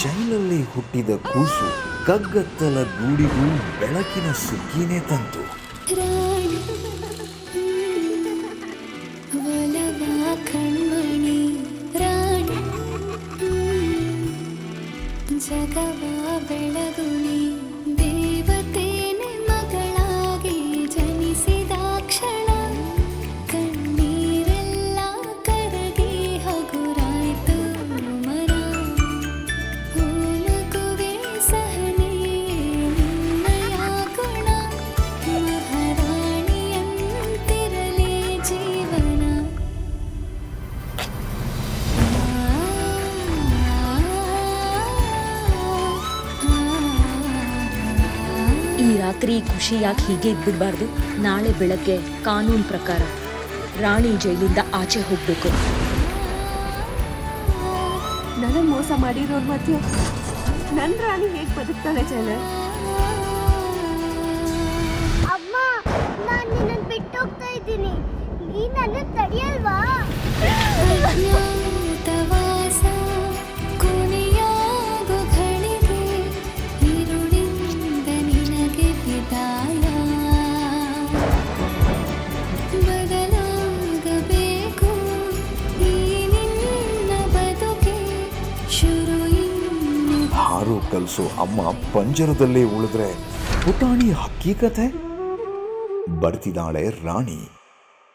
ಜೈಲಲ್ಲಿ ಹುಟ್ಟಿದ ಕೂಸು ಕಗ್ಗತ್ತಲ ಗೂಡಿಗೂ ಬೆಳಕಿನ ಸುಗ್ಗಿನೇ ತಂತು. ಕಣ್ಮಣಿ ರಾಣಿ ಜಗವ ಬೆಳಗುನಿ ದೇವತೇನೆ ಮಗಳಾಗಿ ಜನಿಸಿದ ಕ್ಷಣ ಕಣ್ಣೀರೆಲ್ಲ ಕರಗಿ ಹಗುರಾಯ್ತು ಮನ ಮಗುವೆ ಸಹನೆ ನಿನ್ನಯ ಗುಣ ಮಹಾರಾಣಿಯಂತಿರಲಿ ಜೀವನ. ಈ ರಾತ್ರಿ ಖುಷಿಯಾಗಿ ಹೀಗೆ ಇದ್ಬಿಡ್ಬಾರ್ದು. ನಾಳೆ ಬೆಳಗ್ಗೆ ಕಾನೂನು ಪ್ರಕಾರ ರಾಣಿ ಜೈಲಿಂದ ಆಚೆ ಹೋಗ್ಬೇಕು. ನನಗೆ ಮೋಸ ಮಾಡಿರೋರ್ ಮಧ್ಯೆ ನನ್ನ ರಾಣಿ ಹೇಗೆ ಬದುಕ್ತಾಳೆ ಜೈಲರ್? ಅಮ್ಮ, ನಾನು ನಿನ್ನನ್ನು ಬಿಟ್ಟು ಹೋಗ್ತಾ ಇದ್ದೀನಿ. ನೀನು ನನ್ನ ತಡೆಯಲ್ವಾ? ಅಜ್ಞಾತವಾಸ ಕೊನೆಯಾಗೋ ಘಳಿಗೆ ഇരുಳಿಂದ ನಿನಗೆ ವಿದಾಯ. ಬದಲಾಗಬೇಕು ಈ ನಿನ್ನ ಬದುಕೆ ಶುರು ಇನ್ನು. ಹಾರು ಕಲಿಸೋ ಅಮ್ಮ ಪಂಜರದಲ್ಲೇ ಉಳಿದ್ರೆ ಪುಟಾಣಿ ಹಕ್ಕಿ ಕಥೆ ಬರ್ತಿದ್ದಾಳೆ ರಾಣಿ.